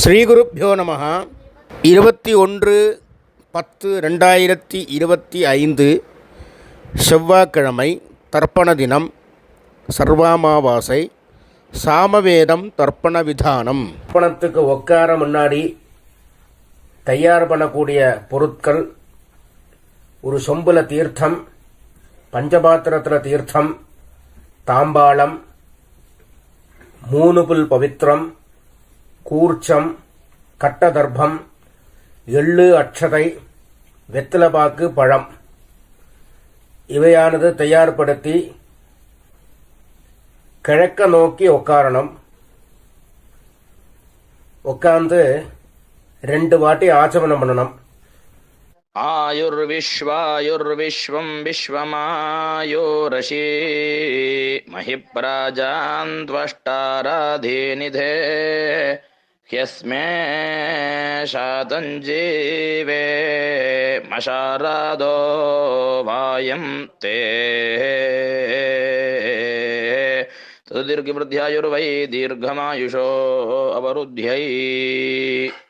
ஸ்ரீகுருப்போ நம. 21/10/2025 செவ்வாய்க்கிழமை, தர்ப்பண தினம், சர்வாமாவாசை, சாமவேதம் தர்ப்பண விதானம். தர்ப்பணத்துக்கு உட்கார முன்னாடி தயார் பண்ணக்கூடிய பொருட்கள்: ஒரு சொம்புல தீர்த்தம், பஞ்சபாத்திரத்தில் தீர்த்தம், தாம்பாளம், 3 புல் பவித்திரம், கூர்ச்சம், கட்டதர்ப்பம், எள்ளு, அட்சதை, வெத்தலைப்பாக்கு, பழம் இவையானது தயார்படுத்தி கிழக்க நோக்கி உட்காரணும். உட்கார்ந்து 2 வாட்டி ஆச்சமனம் பண்ணணும். ஆயுர்விஸ்வாயுர்விஸ்வம் விஸ்வமாயோரசி மஹிப்ராஜாந்த்வஷ்டாராதீநிதே யஸ்மே ஷாதஞ்சீவே மஷாராதோ வாயம் தே தீர்ഘவృద్ధ్యాయుర్వై தீர்ఘமாயுஷோ அவருத்யை.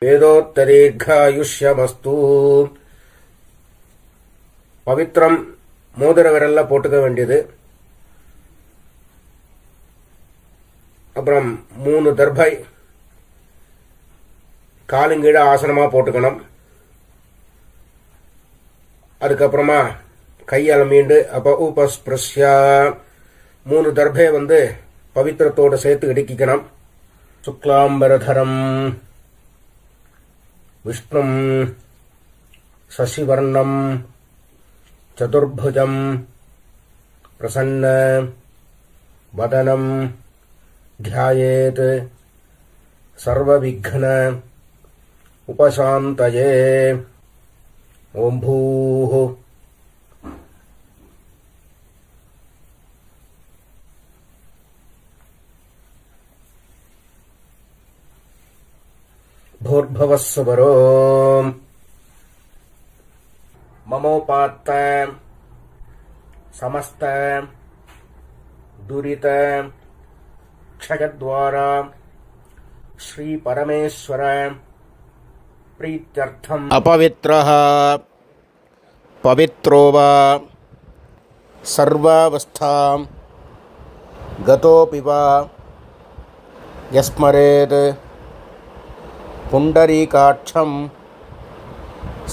வேதோத்தரீர்காயுஷ்யமஸ்து. பவித்திரம் மோதிர விரல்ல போட்டுக்க வேண்டியது. அப்புறம் 3 தர்பை காலுங்கீழ ஆசனமா போட்டுக்கணும். அதுக்கப்புறமா கையால் மீண்டு உபஸ்பிருஷ்யா 3 தர்பை பவித்திரத்தோடு சேர்த்து இடுக்கிக்கணும். சுக்லாம்பரதரம் விஷ்ணும் சசிவர்ணம் சதுர்புஜம் பிரசன்ன வதனம் த்யாயேத் சர்வவிக்ன உபசாந்தயே. ஓம் பூः भूर्भुवस्सुवरो ममोपात्त समस्त दुरित क्षयद्वारा श्री परमेश्वर प्रीत्यर्थम अपवित्रः पवित्रो वा सर्वावस्थां गतोऽपि वा यस्मरेत् पुंडरीकाक्षं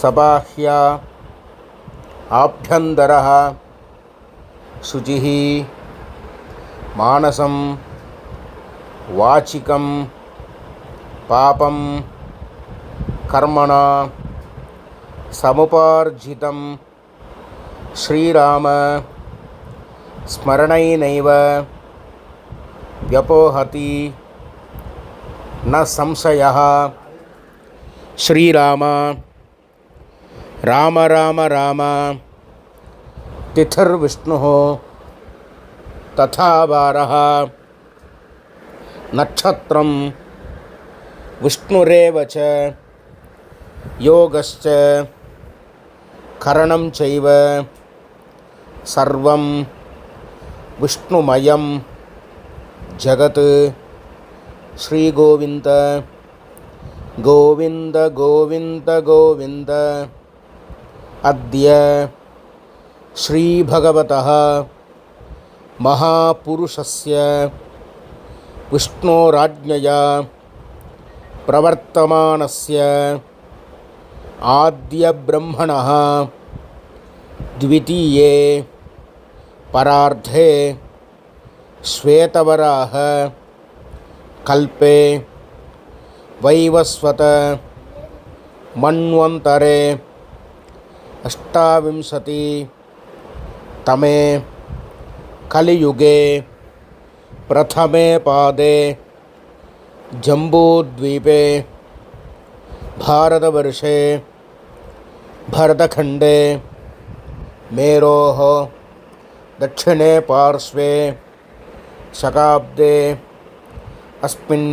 सबाह्या आभ्यन्तरः शुचिः मानसं वाचिकं पापं कर्मणा समुपार्जितं श्रीराम स्मरणैनैव व्यपोहति न संशयः. श्रीराम राम राम राम तिथिर्विष्णुः तथा वारः नक्षत्रं विष्णुरेव च योगश्च करणं चैव सर्वं विष्णुमयं जगत्. श्रीगोविन्द गोविन्द गोविन्द गोविन्द. अद्य श्रीभगवतः महापुरुषस्य विष्णोराज्ञया प्रवर्तमानस्य आद्यब्रह्मणः द्वितीये परार्धे श्वेतवराह कल्पे वैवस्वत मन्वन्तरे 28तमे कलियुगे प्रथमे पादे जम्बूद्वीपे भारतवर्षे भरतखण्डे मेरोः दक्षिणे पार्श्वे शकाब्दे अस्मिन्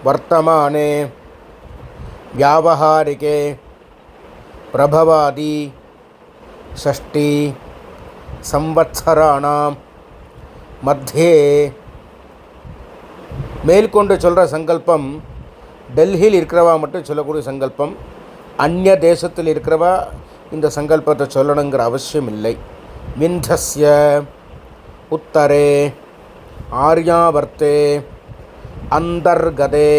वर्तमाने व्यावहारिके प्रभवादि षष्ठी संवत्सराणां मध्ये மேற்கொண்டு சொல்கிற சங்கல்பம் டெல்லியில் இருக்கிறவா மட்டும் சொல்லக்கூடிய சங்கல்பம். அந்நிய தேசத்தில் இருக்கிறவா இந்த சங்கல்பத்தை சொல்லணுங்கிற அவசியம் இல்லை. விந்தஸ்ய உத்தரே ஆர்யாவர்த்தே அந்தர்கதே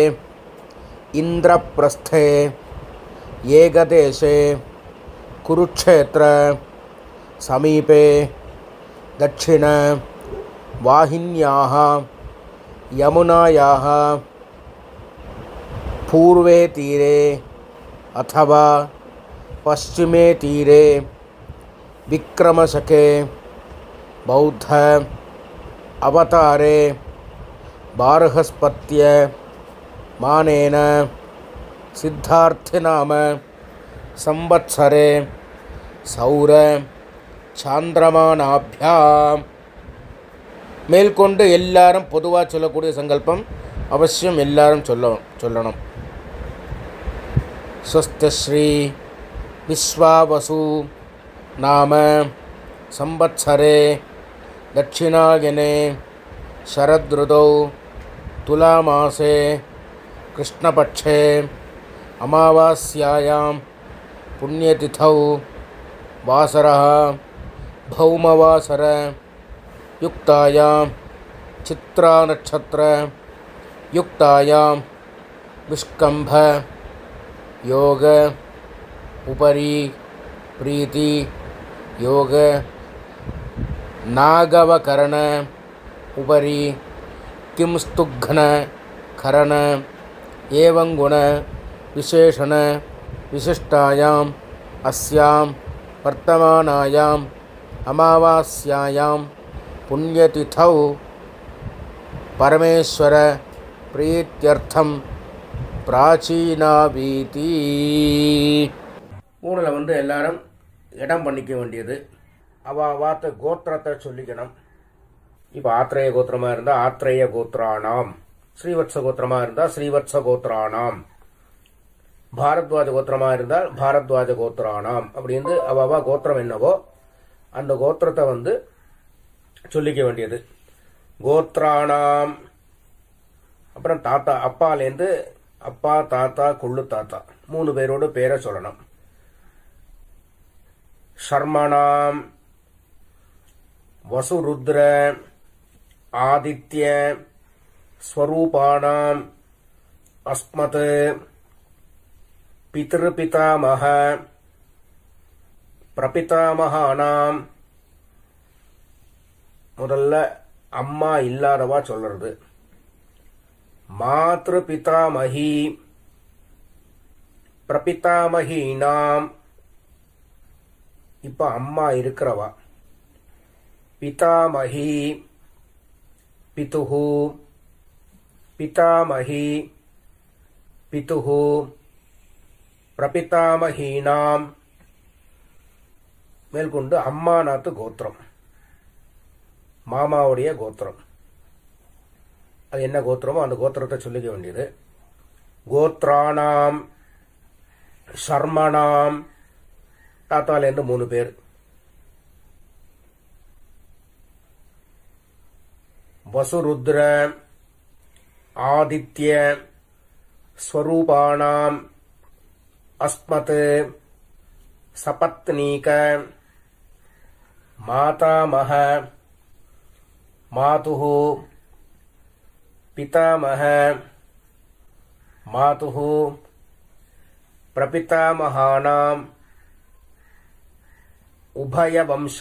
இந்திரபிரஸ்தே ஏகதேசே குருக்ஷேத்திர சமீபே தட்சிண வாஹின்யாः யமுனாயாः பூர்வே தீரே अथवा पश्चिमे तीरे विक्रमशके बौद्ध अवतारे बार्हस्पत्य मानेन सिद्धार्थिनाम संवत्सरे सौर சாந்திரமானாபியாம். மேற்கொண்டு எல்லாரும் பொதுவாக சொல்லக்கூடிய சங்கல்பம் அவசியம் எல்லாரும் சொல்லணும். ஸ்வஸ்தி விஸ்வாவசு நாம சம்பத்சரே தட்சிணாயனே சரத்ருதௌ துலாமாசே கிருஷ்ணபட்சே அமாவாஸ்யாயாம் புண்ணியதிதௌ வாசரः பௌமவாசர யுக்தாயாம் சித்ரா நட்சத்திர யுக்தாயாம் விஷ்கம்ப योग उपरी प्रीति योग नागवकरण उपरी किंस्तुघ्न करण एवं गुण विशेषण विशिष्टायाम् अस्यां वर्तमानायाम् अमावास्यायां पुण्यतिथौ परमेश्वर प्रीत्यर्थं பிராச்சீனா வீதி. மூணில் எல்லாரும் இடம் பண்ணிக்க வேண்டியது. வாத்த கோத்திரத்தை சொல்லிக்கணும். இப்போ ஆத்ரேய கோத்திரமாக இருந்தால் ஆத்ரேய கோத்ரானாம், ஸ்ரீவத்ச கோத்திரமாக இருந்தால் ஸ்ரீவத்ச கோத்ரானாம், பாரத்வாஜ கோத்திரமாக இருந்தால் பாரத்வாஜ கோத்ரானாம் அப்படின்னு அவாவா கோத்திரம் என்னவோ அந்த கோத்திரத்தை சொல்லிக்க வேண்டியது. கோத்ரானாம் அப்புறம் தாத்தா அப்பாலேருந்து அப்பா தாத்தா கொள்ளு தாத்தா 3 பேரோட பேரை சொல்லணும். சர்மணாம் வசுருத்ர ஆதித்ய ஸ்வரூபாணாம் அஸ்மத் பித்ருபிதாமஹ பிரபிதாமகானாம். முதல்ல அம்மா இல்லாதவா சொல்றது. மாத்ரு பிதாமஹி பிரபிதாமஹீனாம். இப்ப அம்மா இருக்கிறவா. பிதாமஹி பிதுஹு பிதாமஹி பிதுஹு பிரபிதாமஹீனாம். மேற்கொண்டு அம்மாநாத்து கோத்திரம், மாமாவுடைய கோத்திரம். அது என்ன கோத்திரமோ அந்த கோத்திரத்தை சொல்லிக்க வேண்டியது. கோத்ரானாம் சர்மணாம் தாத்தாலேருந்து 3 பேர். வசுருத்ர ஆதித்ய ஸ்வரூபாணாம் அஸ்மத் சபத்னீக மாதாமஹ மாதுஹு पितामह मातुः प्रपितामहानाम् उभयवंश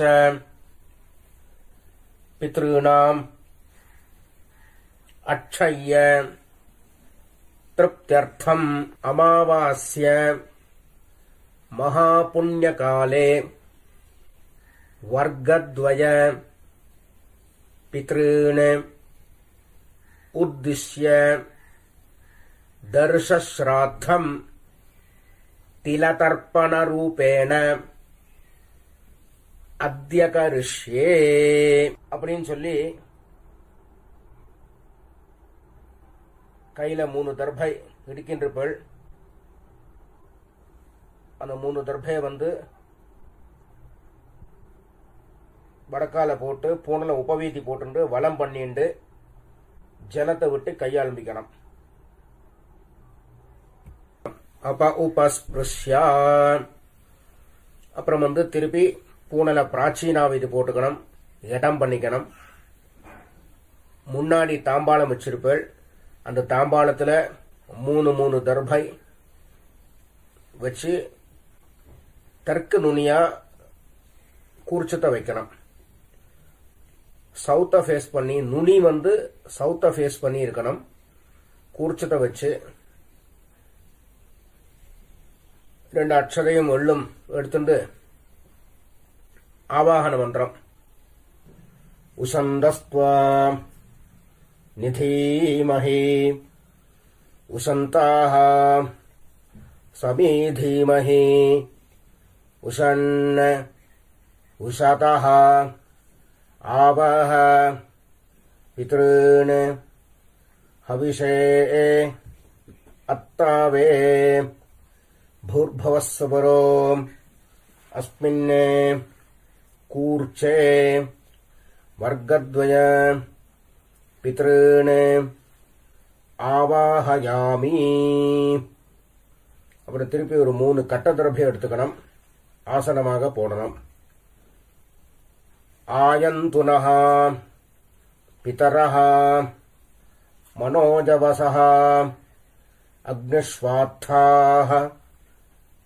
पितॄणाम् अक्षय्य तृप्त्यर्थम् अमावास्य महापुण्यकाले वर्गद्वय पितॄन् उद्दिश्य दर्शश्राद्धम् तिलतर्पणरूपेण अद्य करिष्ये அப்படின்னு சொல்லி கையில 3 தர்பை இடிக்கின்றபள். அந்த 3 தர்பையை வடக்கால போட்டு பூனல உபவீதி போட்டு வலம் பண்ணிண்டு ஜலத்தை விட்டு கையாளம்பிக்கணும். உபஸ்பிருஷ்யா. அப்புறம் திருப்பி பூனல பிராச்சீனாவிதி போட்டுக்கணும், இடம் பண்ணிக்கணும். முன்னாடி தாம்பாளம் வச்சிருப்பேள், அந்த தாம்பாளத்துல 3 தர்பை வச்சு தெற்கு நுனியா கூர்ச்சத்தை வைக்கணும். சவுத்த ஃபேஸ் பண்ணி, நுனி சவுத்த ஃபேஸ் பண்ணி இருக்கணும். கூர்ச்சத்தை வச்சு 2 அட்சதையும் எள்ளும் எடுத்துட்டு ஆவாகன மந்திரம் உசந்தஸ்த்வா நிதீமஹி உசந்தாஹ சமீதீமஹி உஷன்ன உஷதஹ ஆவஹ பித்ருன் ஹவிஷே அத்தாவே பூர்பவஸ்வரோ அஸ்மின் கூர்ச்சே வர்க்கத்வய பித்ருன் ஆவாஹயாமி. அப்புறம் திருப்பி ஒரு 3 கட்ட திரவியம் எடுத்துக்கணும், ஆசனமாக போடணும். ஆயந்துனஹ பிதரஹ மனோஜவசஹ அக்னிஸ்வாத்தாஹ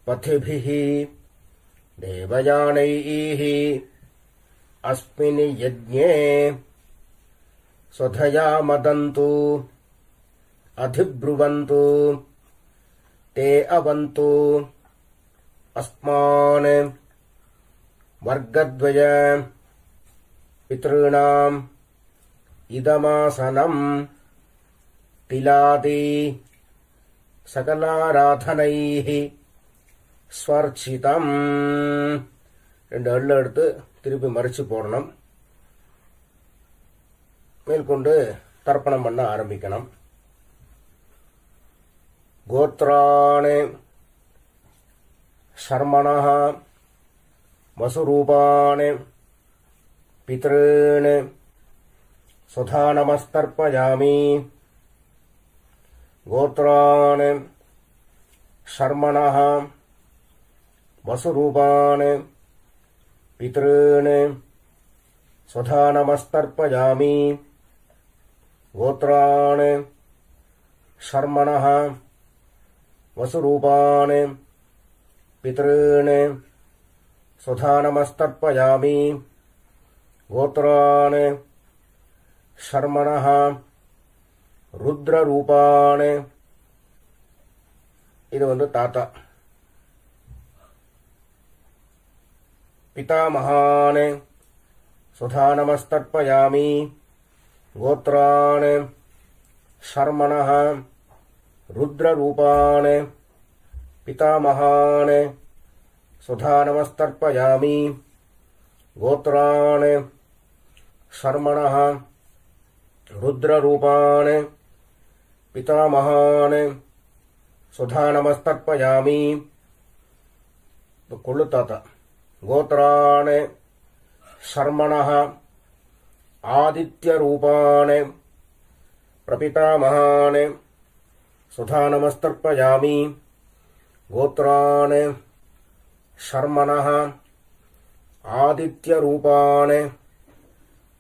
பதிபிஹ தேவயானைஹ அஸ்மின் யஜ்ஞே ஸ்வதயா மதந்து அதிப்ருவந்து தே அவந்து அஸ்மான் வர்க்கத்வய பித்ருணாம் இதமாசனம் திலாதி சகலாராதனைஹி ஸ்வர்ச்சிதம். 2 எள்ளு எடுத்து திருப்பி மறிச்சு போடணும். மேற்கொண்டு தர்ப்பணம் பண்ண ஆரம்பிக்கணும். கோத்ராணி சர்மணஹ வசுரூபாணி பித்ருன் சுதா நமஸ்தர்ப்பயாமி. கோத்ராணி சர்மணஹ வசுரூபாணி பித்ருன் சுதா நமஸ்தர்ப்பயாமி. கோத்ராணி சர்மணஹ வசுரூபாணி பித்ருன் சுதா நமஸ்தர்ப்பயாமி. கோத்ராணி சர்மணஹ ருத்ரரூபாணி. இது தாத்தா. பிதாமகான் சுதா நமஸ்தர்ப்பயாமி. கோத்ராணி சர்மணஹ ருத்ரரூபாணி பிதாமகான் சுதா நமஸ்தர்ப்பயாமி. கோத்ராணி சர்மணஹ ருத்ரரூபாணி பிதாமகான் சுதா நமஸ்தர்ப்பயாமி. கொள்ளு தாத்தா. கோத்ராணி சர்மணஹ ஆதித்யரூபாணி பிரபிதாமகான் சுதா நமஸ்தர்ப்பயாமி. கோத்ராணி சர்மணஹ ஆதித்யரூபாணி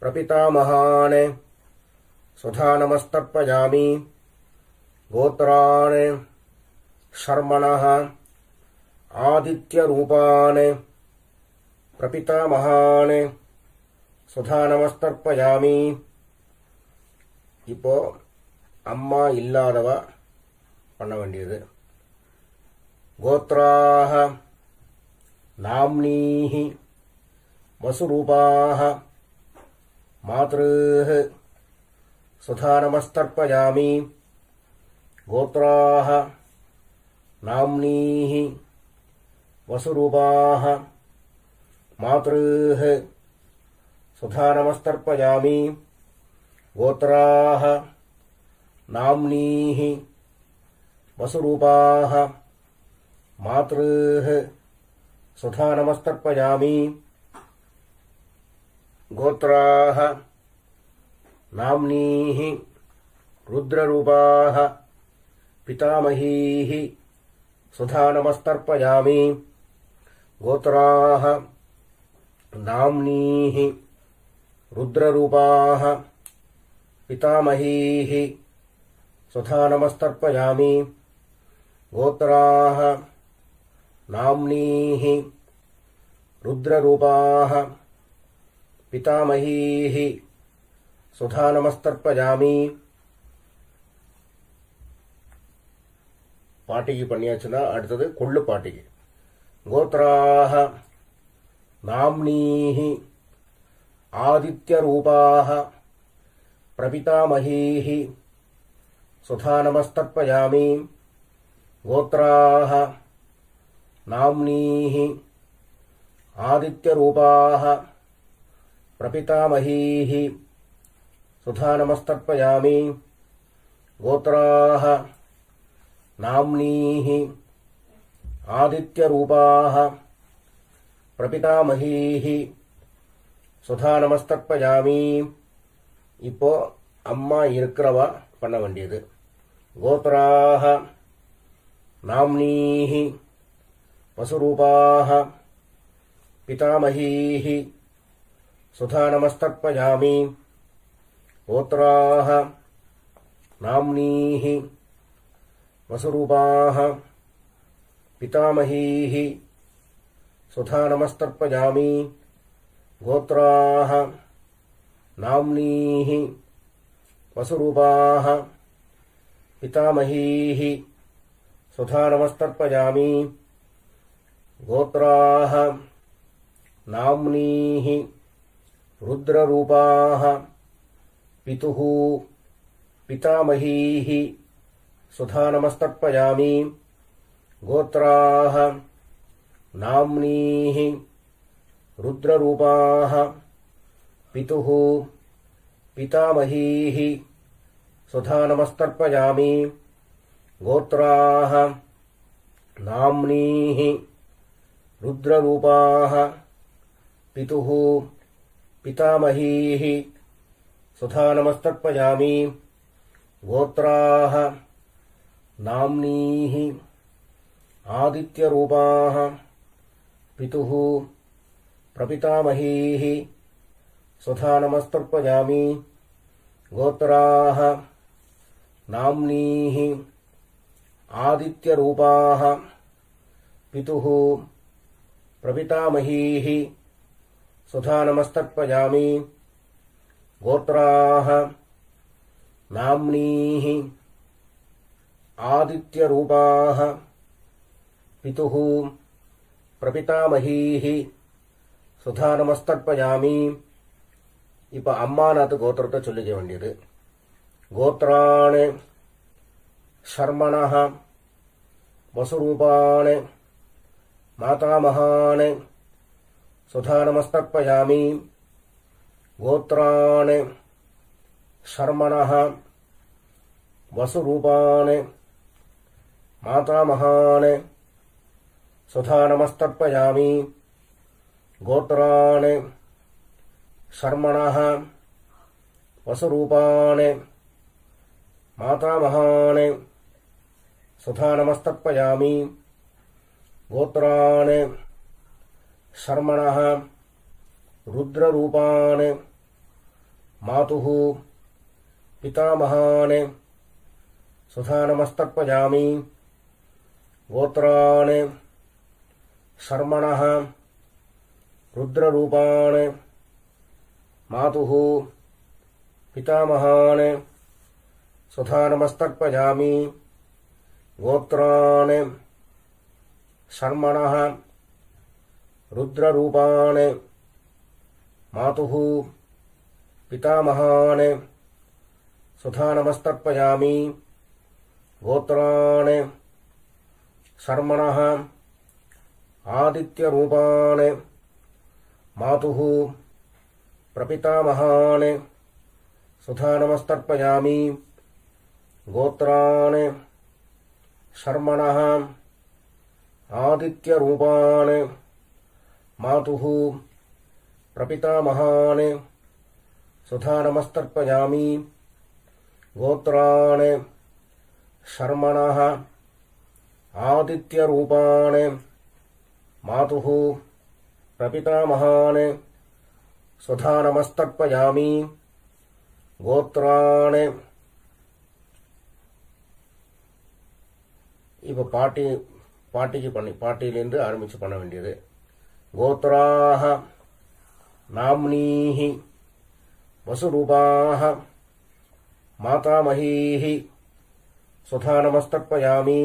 பிரபிதாமகான் சுதா நமஸ்தர்ப்பயாமி. கோத்ராணி சர்மணஹ ஆதித்யரூபாணி பிரபிதாமகான் சுதா நமஸ்தர்ப்பயாமி. இப்போ அம்மா இல்லாதவ பண்ண வேண்டியது. கோத்ராஹ நாம்னீஹி வசுரூபாஹ மாத்ருஹ சுதா நமஸ்தர்ப்பயாமி. கோத்ராஹ நாம்னீஹி வசுரூபாஹ மாத்ருஹ சுதா நமஸ்தர்ப்பயாமி. கோத்ராஹ நாம்னீஹி வசுரூபாஹ மாத்ருஹ சுதா நமஸ்தர்ப்பயாமி. கோத்ராஹ நாம்னீஹி ருத்ரரூபாஹ பிதாமஹீஹி सुधा नमस्तर्पयामि गोत्राः नाम्नीः रुद्ररूपाः पितामहीः सुधा नमस्तर्पयामि गोत्राः नाम्नीः रुद्ररूपाः पितामहीः सुधा नमस्तर्पयामि பாட்டிக்கு பண்ணியாச்சுன்னா அடுத்தது கொள்ளு பாட்டிக்கு கோத்ராஹ நாம்னீஹி ஆதித்யரூபாஹ பிரபிதாமஹீஹி சுதா நமஸ்தர்ப்பயாமி கோத்ராஹ நாம்னீஹி ஆதித்யரூபாஹ பிரபிதாமஹீஹி சுதா நமஸ்தர்ப்பயாமி கோத்ராஹ नाम्नीः आदित्यरूपाः प्रपितामहीः சுதா நமஸ்தர்ப்பயாமி. இப்போ அம்மா இருக்கிறவா பண்ண வேண்டியது கோத்ராஹ நாம்னீஹ வசுரூபாஹ பிதாமஹீஹ சுதா நமஸ்தர்ப்பயாமி. கோத்ராஹ நாம்னீஹ वसुरूपाः पितामहीः सुधा नमस्तर्पयामि. गोत्राः नाम्नीः वसुरूपाः पितामहीः सुधा नमस्तर्पयामि. गोत्राः नाम्नीः रुद्ररूपाः पितुः पितामहीः सुधा नमस्तर्पयामि. गोत्राः नाम्नीः रुद्ररूपाः पितुः पितामहीः सुधा नमस्तर्पयामि. गोत्राः नाम्नीः रुद्ररूपाः पितुः पितामहीः सुधा नमस्तर्पयामि. गोत्राः नाम्नीः आदित्यरूपाः पितुः प्रपितामहीः सुधा नमस्तर्पयामि. गोत्राः नाम्नीः आदित्यरूपाः पितुः प्रपितामहीः सुधा नमस्तर्पयामि. गोत्राः नाम्नीः आदित्यरूपाः पितुः प्रपितामहीः सुधा नमस्तर्पयामि. இப்போ அம்மாநாத்து கோத்திரத்தை சொல்லிக்க வேண்டியது கோத்ராணி சர்மணः வசுரூபாணி மாதாமகாணி சுதா நமஸ்தர்ப்பயாமி. கோத்ராணி சர்மணः வசுரூபாணி மாதாமகாணி சுதா நமஸ்தர்ப்பயாமி. கோத்ராணி சர்மணः வசுரூபாணி மாதாமகாணி சுதா நமஸ்தர்ப்பயாமி. கோத்ராணி சர்மணः ருத்ரரூபாணி மாதுः பிதாமகாணி சுதா நமஸ்தர்ப்பயாமி. கோத்ராணி சர்மணः ருத்ரரூபாணி மாதுः பிதாமகாணி சுதா நமஸ்தர்ப்பயாமி. கோத்ராணி சர்மணः ருத்ரரூபாணி மாதுः பிதாமகாணி சுதா நமஸ்தர்ப்பயாமி. கோத்ராணி சர்மணः ஆதித்யரூபாணி மாதுः பிரபிதாமகாணி சுதா நமஸ்தர்ப்பயாமி. கோத்ராணி சர்மணः ஆதித்யரூபாணி மாதுः பிரபிதாமகாணி சுதா நமஸ்தர்ப்பயாமி. கோத்ராணி சர்மணः आदित्यरूपान् मातुः प्रपितामहान् स्वधा नमस्तर्पयामि गोत्रान्. இப்போ பாட்டியிலேருந்து ஆரம்பித்து பண்ண வேண்டியது. கோத்ராஹ நாம்னீஹி வசுரூபாஹ மாதாமஹீஹி சுதா நமஸ்தர்ப்பயாமி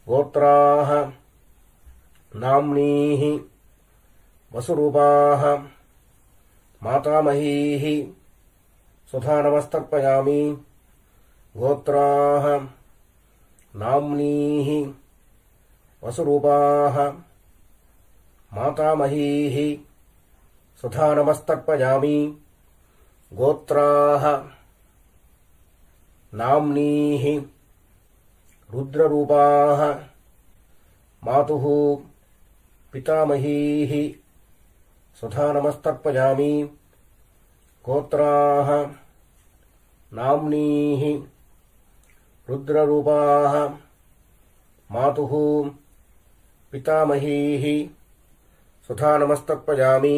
கோத்ராஹ நாம்னீஹி வசுரூபாஹ மாதாமஹீஹி சுதா நமஸ்தர்ப்பயாமி கோத்ராஹ நாம்னீஹி வசுரூபாஹ மாதாமஹீஹி சுதா நமஸ்தர்ப்பயாமி கோத்ராஹ நாம்னீஹி ருத்ரரூபாஹ மாதுः பிதாமஹீஹி சுதா நமஸ்தர்ப்பயாமி கோத்ராஹ நாம்னீஹி ருத்ரரூபாஹ மாதுः பிதாமஹீஹி சுதா நமஸ்தர்ப்பயாமி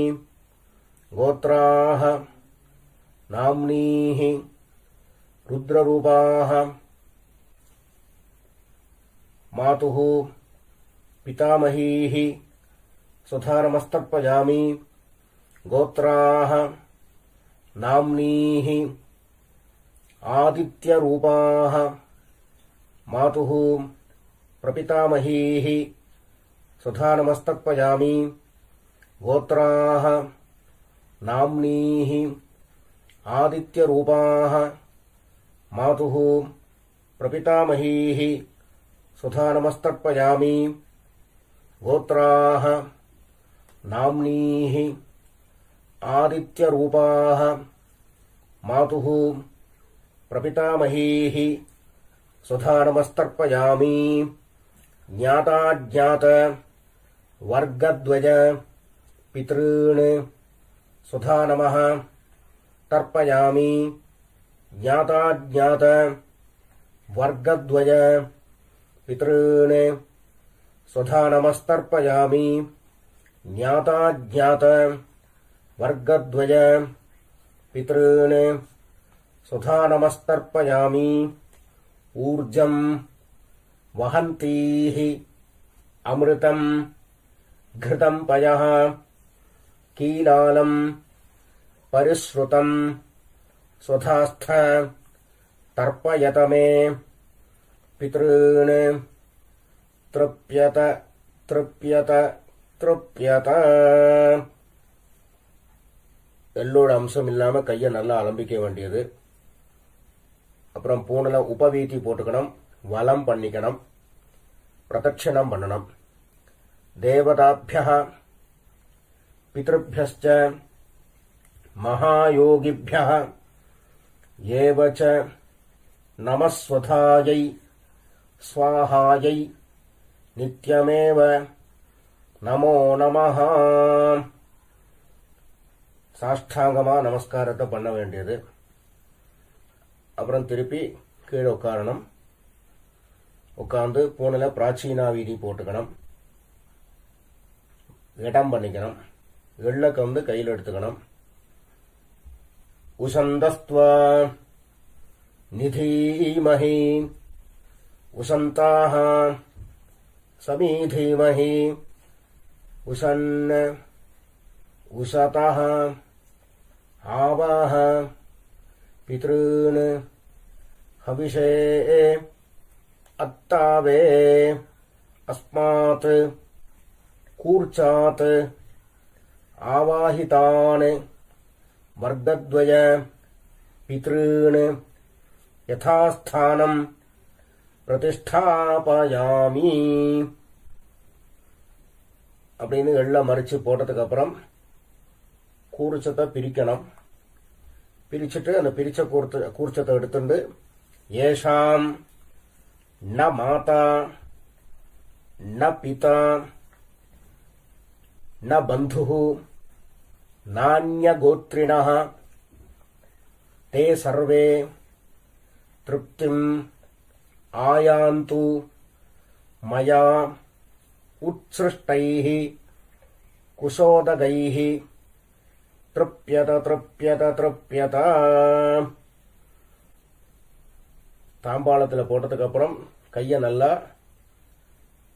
கோத்ராஹ நாம்னீஹி ருத்ரரூபாஹ மாதுः பிதாமஹீஹி சுதா நமஸ்தர்ப்பயாமி கோத்ராஹ நாம்னீஹி ஆதித்யரூபாஹ மாதுः பிரபிதாமஹீஹி சுதா நமஸ்தர்ப்பயாமி கோத்ராஹ நாம்னீஹி ஆதித்யரூபாஹ மாதுः பிரபிதாமஹீஹி சுதா நமஸ்தர்ப்பயாமி கோத்ராஹ நாம்னீஹி ஆதித்யரூபாஹ மாதுः பிரபிதாமஹீஹி சுதா நமஸ்தர்ப்பயாமி ஞாதாஜ்ஞாத வர்க்கத்வய பித்ருன் சுதா நமः தர்ப்பயாமி ஞாதாஜ்ஞாத வர்க்கத்வய பித்ருன் சுதா நமஸ்தர்ப்பயாமி ஞாதாஜ்ஞாத வர்க்கத்வய பித்ருன் சுதா நமஸ்தர்ப்பயாமி ஊர்ஜம் வஹந்தீஹி அமிர்தம் घृतं पयः कीलालं परिश्रुतं स्वधास्थ तर्पयत मे पितॄन् तृप्यत तृप्यत तृप्यत. எல்லோட அம்சம் இல்லாமல் கையை நல்லா அலம்பிக்க வேண்டியது. அப்புறம் பூனில் உபவீதி போட்டுக்கணும், வலம் பண்ணிக்கணும், பிரதட்சிணம் பண்ணணும். தேவதாभ्यः பித்ருभ्यश्च மகாயோகிभ्यः ஏவ च நமஸ்வதாயை ஸ்வாஹாயை நித்யமேவ நமோ நமஹ. சாஷ்டாங்கமா நமஸ்காரத்தை பண்ண வேண்டியது. அப்புறம் திருப்பி கீழே உட்காரணும். உட்கார்ந்து பூனில் பிராச்சீனா வீதி போட்டுக்கணும், இடம் பண்ணிக்கணும். எள்ளக்க வந்து கையில் எடுத்துக்கணும். உசந்தஸ்த்வா நிதீமஹி உசந்தாஹ சமீதீமஹி உசன் உசதஹ ஆவாஹ பித்ருன் ஹவிஷே அத்தாவே அஸ்மாத் கூர்ச்சாத் ஆவாஹிதான் வர்க்கத்வய பித்ருன் யதாஸ்தானம் பிரதிஷ்டாபயாமி. அப்படின்னு எல்லாம் மறிச்சு போட்டதுக்கு அப்புறம் கூர்ச்சத்தை பிரிக்கணும். பிரிச்சுட்டு அந்த பிரிச்ச கூர்ச்சத்தை எடுத்துட்டு ஏஷாம் ந மாதா ந பிதா ந பந்துः நான்யகோத்ரிணः தே சர்வே திருப்திம் ஆயாந்து மயா உத்ஸ்ருஷ்டைः குசோதகைः திருப்யத திருப்யத திருப்யத. தாம்பாளத்தில் போட்டதுக்கு அப்புறம் கையை நல்லா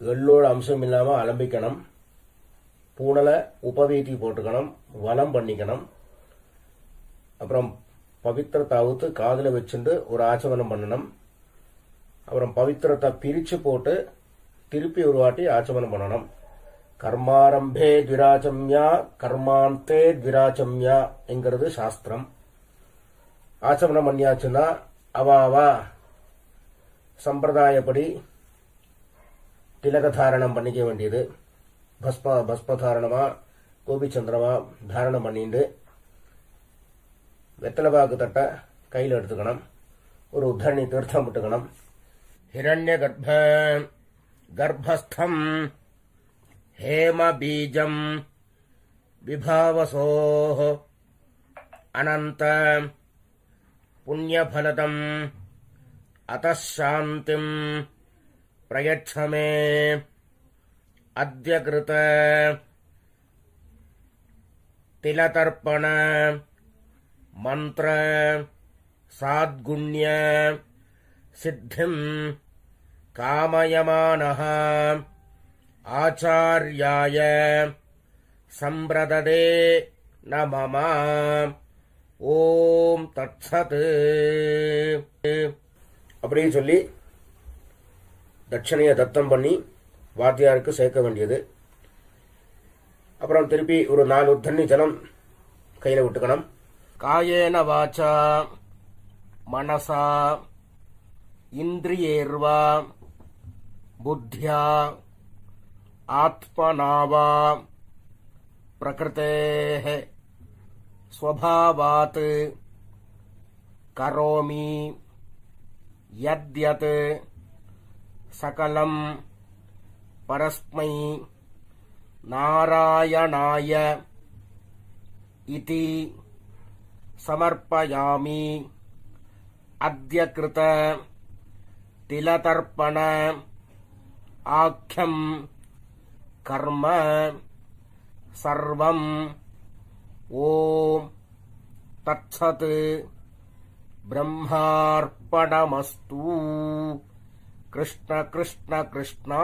எள்ளோட அம்சம் இல்லாமல் அலம்பிக்கணும். பூணலை உபவீதி போட்டுக்கணும், வலம் பண்ணிக்கணும். அப்புறம் பவித்திரத்தை அவுத்து காதில் வச்சுட்டு ஒரு ஆச்சமனம் பண்ணணும். அப்புறம் பவித்திரத்தை பிரித்து போட்டு திருப்பி ஒரு வாட்டி ஆச்சமனம் பண்ணணும். கர்மாரம்பே த்விராச்சம்யா கர்மாந்தே த்விராச்சம்யா என்கிறது சாஸ்திரம். ஆச்சமனம் பண்ணியாச்சுன்னா அவா சம்பிரதாயப்படி திலகதாரணம் பண்ணிக்க வேண்டியது. பஸ்மதாரணமா கோபிச்சந்திரமா தாரணம் பண்ணிட்டு வெத்தலைபாக்கு தட்டை கையில் எடுத்துக்கணும். ஒரு உத்தரணி தீர்த்தம் விட்டுக்கணும். ஹிரண்ய கர்ப்பஸ்தம் ஹேம பீஜம் விபாவசோ அனந்த புண்ணியபலதம் அதாந்திம் பிரயட்சமே அத்ய கிருத திலதர்ப்பண மந்திர சாத்குண்ய சித்திம் காமயமானஹ ஆச்சார்யாய சம்பிரததே நமம. ஓம் தத்சத் அப்படின்னு சொல்லி தட்சணையை தத்தம் பண்ணி வாத்தியாருக்கு சேர்க்க வேண்டியது. அப்புறம் திருப்பி ஒரு 4 உத்தண்ணி ஜலம் கையில் விட்டுக்கணும். காயேன வாச்சா மனசா இந்திரியேர்வா புத்தியா ஆத்மனாவா பிரகிருதேஹ ஸ்வபாவாத் கரோமி யத்யத் சகலம் பரஸ்மை நாராயணாய இதி சமர்ப்பயாமி. அத்ய கிருத திலதர்ப்பண ஆக்யம் கர்ம சர்வம். ஓம் தத்சத் பிரம்மார்ப்பணமஸ்து. கிருஷ்ண கிருஷ்ண கிருஷ்ணா.